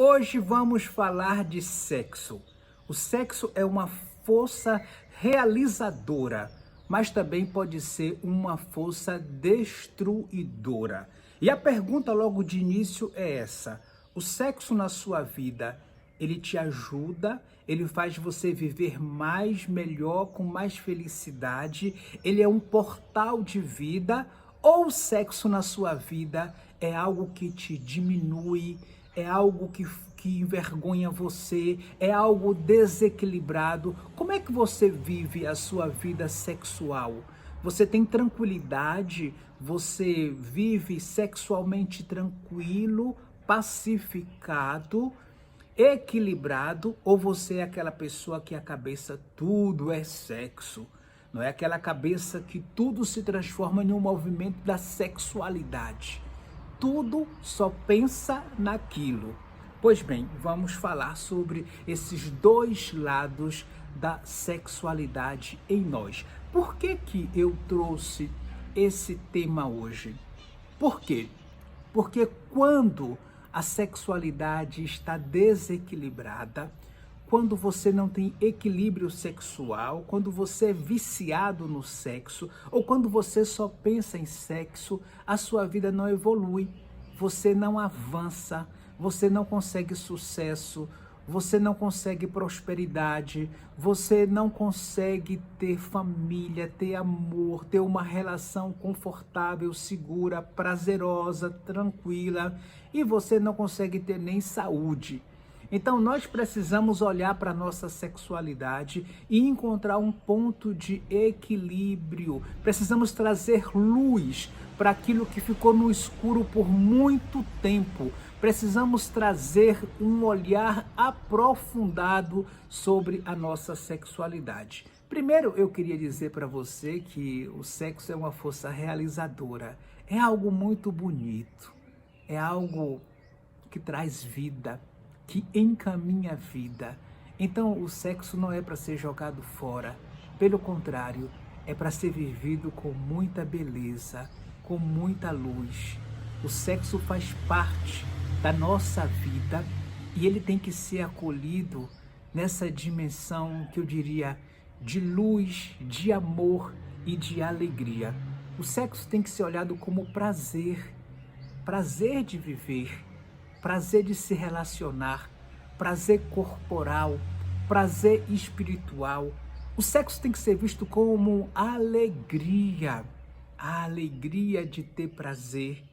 Hoje vamos falar de sexo. O sexo é uma força realizadora, mas também pode ser uma força destruidora. E a pergunta logo de início é essa: o sexo na sua vida, ele te ajuda? Ele faz você viver mais, melhor, com mais felicidade? Ele é um portal de vida? Ou o sexo na sua vida é algo que te diminui, é algo que envergonha você, é algo desequilibrado? Como é que você vive a sua vida sexual? Você tem tranquilidade? Você vive sexualmente tranquilo, pacificado, equilibrado? Ou você é aquela pessoa que a cabeça tudo é sexo? Não é aquela cabeça que tudo se transforma em um movimento da sexualidade. Tudo só pensa naquilo. Pois bem, vamos falar sobre esses dois lados da sexualidade em nós. Por que que eu trouxe esse tema hoje? Por quê? Porque quando a sexualidade está desequilibrada, quando você não tem equilíbrio sexual, quando você é viciado no sexo, ou quando você só pensa em sexo, a sua vida não evolui, você não avança, você não consegue sucesso, você não consegue prosperidade, você não consegue ter família, ter amor, ter uma relação confortável, segura, prazerosa, tranquila, e você não consegue ter nem saúde. Então nós precisamos olhar para a nossa sexualidade e encontrar um ponto de equilíbrio. Precisamos trazer luz para aquilo que ficou no escuro por muito tempo. Precisamos trazer um olhar aprofundado sobre a nossa sexualidade. Primeiro, eu queria dizer para você que o sexo é uma força realizadora. É algo muito bonito. É algo que traz vida, que encaminha a vida. Então, o sexo não é para ser jogado fora. Pelo contrário, é para ser vivido com muita beleza, com muita luz. O sexo faz parte da nossa vida e ele tem que ser acolhido nessa dimensão que eu diria de luz, de amor e de alegria. O sexo tem que ser olhado como prazer, prazer de viver, prazer de se relacionar, prazer corporal, prazer espiritual. O sexo tem que ser visto como alegria, a alegria de ter prazer,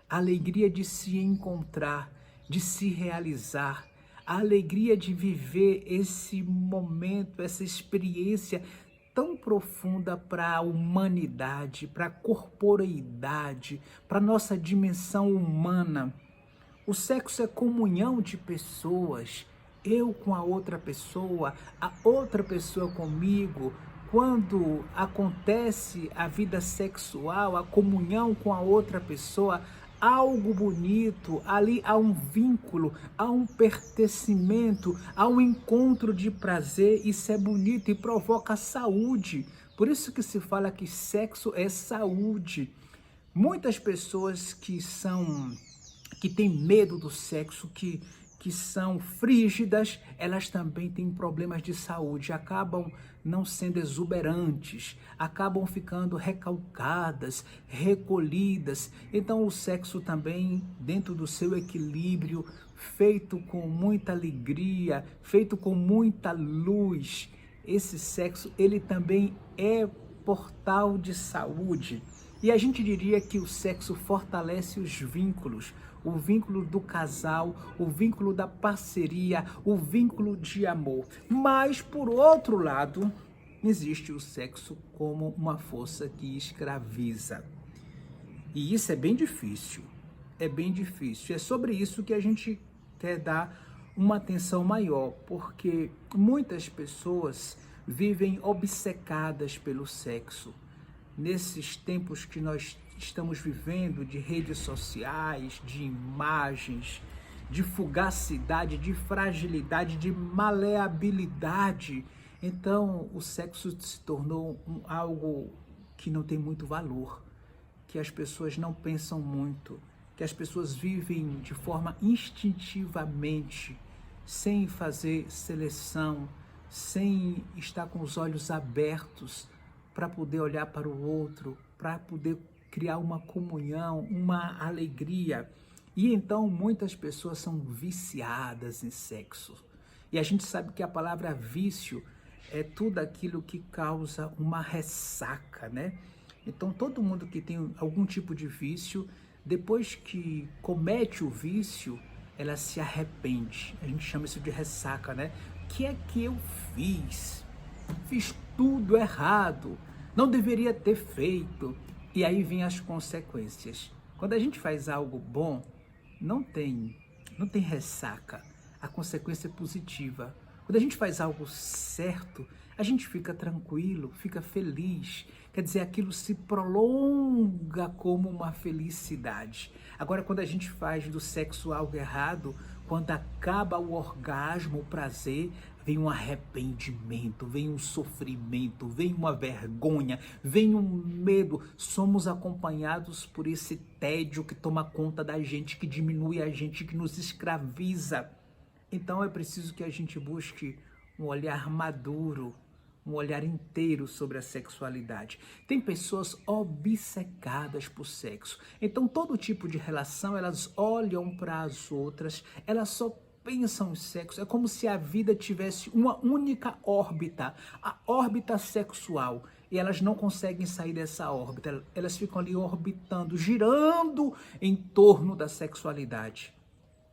a alegria de se encontrar, de se realizar, a alegria de viver esse momento, essa experiência tão profunda para a humanidade, para a corporeidade, para a nossa dimensão humana. O sexo é comunhão de pessoas, eu com a outra pessoa comigo. Quando acontece a vida sexual, a comunhão com a outra pessoa, algo bonito, ali há um vínculo, há um pertencimento, há um encontro de prazer. Isso é bonito e provoca saúde. Por isso que se fala que sexo é saúde. Muitas pessoas que têm medo do sexo, que são frígidas, elas também têm problemas de saúde, acabam não sendo exuberantes, acabam ficando recalcadas, recolhidas. Então o sexo também, dentro do seu equilíbrio, feito com muita alegria, feito com muita luz, esse sexo, ele também é portal de saúde. E a gente diria que o sexo fortalece os vínculos, o vínculo do casal, o vínculo da parceria, o vínculo de amor. Mas, por outro lado, existe o sexo como uma força que escraviza. E isso é bem difícil, é bem difícil. É sobre isso que a gente quer dar uma atenção maior, porque muitas pessoas vivem obcecadas pelo sexo. Nesses tempos que nós estamos vivendo, de redes sociais, de imagens, de fugacidade, de fragilidade, de maleabilidade, então o sexo se tornou algo que não tem muito valor, que as pessoas não pensam muito, que as pessoas vivem de forma instintivamente, sem fazer seleção, sem estar com os olhos abertos para poder olhar para o outro, para poder criar uma comunhão, uma alegria. E então muitas pessoas são viciadas em sexo. E a gente sabe que a palavra vício é tudo aquilo que causa uma ressaca, né? Então todo mundo que tem algum tipo de vício, depois que comete o vício, ela se arrepende. A gente chama isso de ressaca, né? O que é que eu fiz? Fiz tudo errado. Não deveria ter feito. E aí vem as consequências. Quando a gente faz algo bom, não tem ressaca. A consequência é positiva. Quando a gente faz algo certo, a gente fica tranquilo, fica feliz. Quer dizer, aquilo se prolonga como uma felicidade. Agora, quando a gente faz do sexo algo errado, quando acaba o orgasmo, o prazer, vem um arrependimento, vem um sofrimento, vem uma vergonha, vem um medo. Somos acompanhados por esse tédio que toma conta da gente, que diminui a gente, que nos escraviza. Então é preciso que a gente busque um olhar maduro, um olhar inteiro sobre a sexualidade. Tem pessoas obcecadas por sexo. Então todo tipo de relação, elas olham para as outras, elas só pensam em sexo. É como se a vida tivesse uma única órbita, a órbita sexual. E elas não conseguem sair dessa órbita. Elas ficam ali orbitando, girando em torno da sexualidade.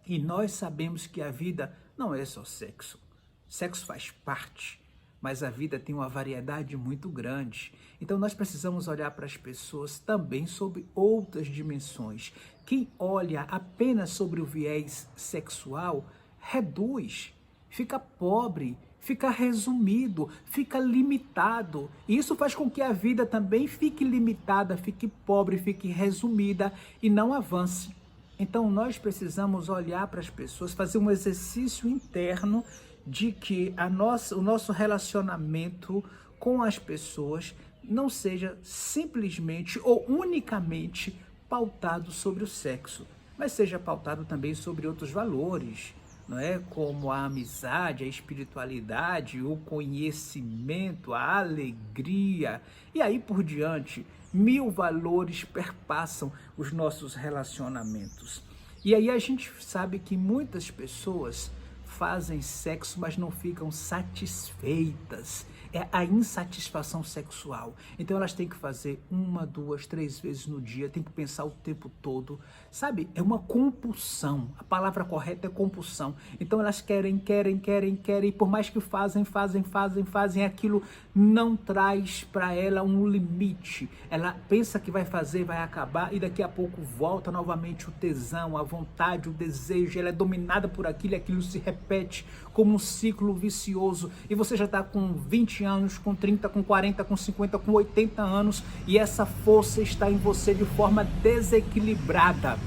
E nós sabemos que a vida não é só sexo. Sexo faz parte, mas a vida tem uma variedade muito grande. Então nós precisamos olhar para as pessoas também sobre outras dimensões. Quem olha apenas sobre o viés sexual, reduz, fica pobre, fica resumido, fica limitado. E isso faz com que a vida também fique limitada, fique pobre, fique resumida e não avance. Então nós precisamos olhar para as pessoas, fazer um exercício interno de que o nosso relacionamento com as pessoas não seja simplesmente ou unicamente pautado sobre o sexo, mas seja pautado também sobre outros valores, não é? Como a amizade, a espiritualidade, o conhecimento, a alegria e aí por diante. 1000 valores perpassam os nossos relacionamentos. E aí a gente sabe que muitas pessoas fazem sexo, mas não ficam satisfeitas. É a insatisfação sexual. Então elas têm que fazer 1, 2, 3 vezes no dia, tem que pensar o tempo todo. Sabe? É uma compulsão. A palavra correta é compulsão. Então elas querem, e por mais que fazem, aquilo não traz para ela um limite. Ela pensa que vai fazer, vai acabar e daqui a pouco volta novamente o tesão, a vontade, o desejo. Ela é dominada por aquilo e aquilo se repete como um ciclo vicioso. E você já está com 20 anos, com 30, com 40, com 50, com 80 anos e essa força está em você de forma desequilibrada.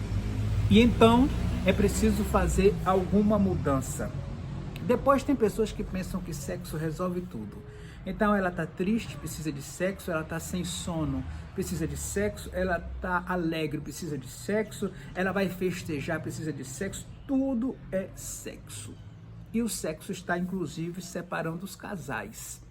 E então é preciso fazer alguma mudança. Depois tem pessoas que pensam que sexo resolve tudo. Então ela está triste, precisa de sexo, ela está sem sono, precisa de sexo, ela está alegre, precisa de sexo, ela vai festejar, precisa de sexo, tudo é sexo. E o sexo está inclusive separando os casais,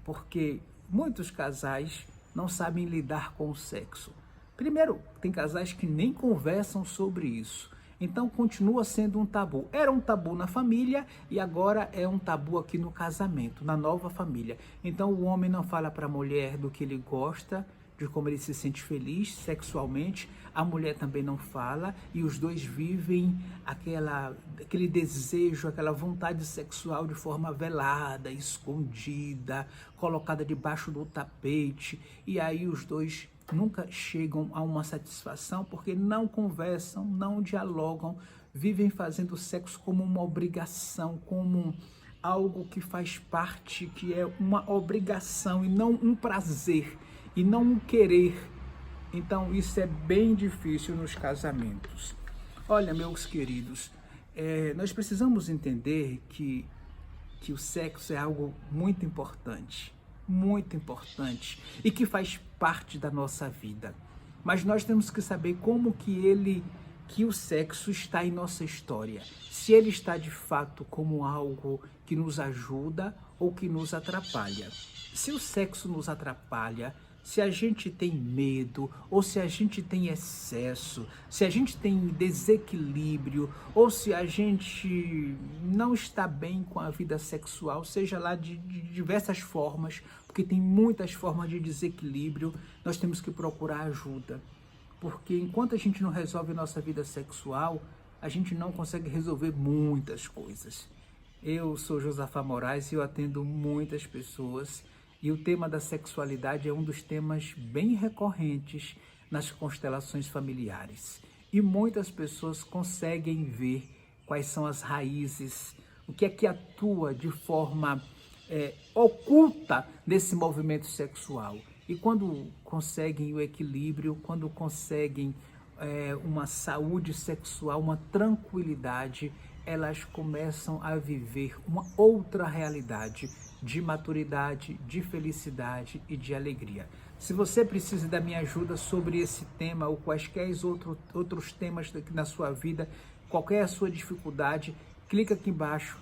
porque muitos casais não sabem lidar com o sexo. Primeiro, tem casais que nem conversam sobre isso. Então continua sendo um tabu. Era um tabu na família e agora é um tabu aqui no casamento, na nova família. Então o homem não fala para a mulher do que ele gosta, de como ele se sente feliz sexualmente, a mulher também não fala e os dois vivem aquele desejo, aquela vontade sexual de forma velada, escondida, colocada debaixo do tapete e aí os dois nunca chegam a uma satisfação porque não conversam, não dialogam, vivem fazendo sexo como uma obrigação, como algo que faz parte, que é uma obrigação e não um prazer. E não um querer. Então isso é bem difícil nos casamentos. Olha, meus queridos, nós precisamos entender que o sexo é algo muito importante e que faz parte da nossa vida. Mas nós temos que saber como que ele que o sexo está em nossa história, se ele está de fato como algo que nos ajuda ou que nos atrapalha. Se o sexo nos atrapalha, se a gente tem medo, ou se a gente tem excesso, se a gente tem desequilíbrio, ou se a gente não está bem com a vida sexual, seja lá de diversas formas, porque tem muitas formas de desequilíbrio, nós temos que procurar ajuda. Porque enquanto a gente não resolve nossa vida sexual, a gente não consegue resolver muitas coisas. Eu sou Josafá Moraes e eu atendo muitas pessoas. E o tema da sexualidade é um dos temas bem recorrentes nas constelações familiares. E muitas pessoas conseguem ver quais são as raízes, o que é que atua de forma oculta nesse movimento sexual. E quando conseguem o equilíbrio, quando conseguem uma saúde sexual, uma tranquilidade, elas começam a viver uma outra realidade de maturidade, de felicidade e de alegria. Se você precisa da minha ajuda sobre esse tema ou quaisquer outros temas na sua vida, qualquer a sua dificuldade, clica aqui embaixo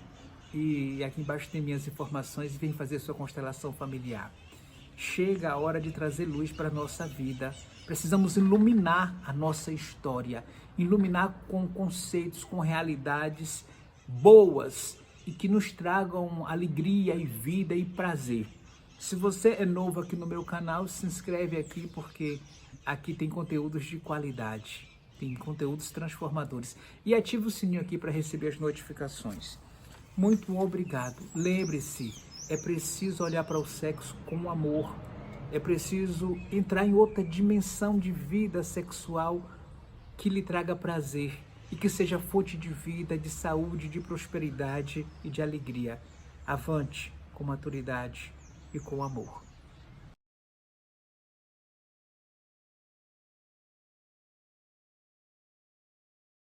e aqui embaixo tem minhas informações e vem fazer sua constelação familiar. Chega a hora de trazer luz para a nossa vida. Precisamos iluminar a nossa história, iluminar com conceitos, com realidades boas e que nos tragam alegria e vida e prazer. Se você é novo aqui no meu canal, se inscreve aqui porque aqui tem conteúdos de qualidade, tem conteúdos transformadores. E ativa o sininho aqui para receber as notificações. Muito obrigado. Lembre-se, é preciso olhar para o sexo com amor. É preciso entrar em outra dimensão de vida sexual que lhe traga prazer e que seja fonte de vida, de saúde, de prosperidade e de alegria. Avante com maturidade e com amor.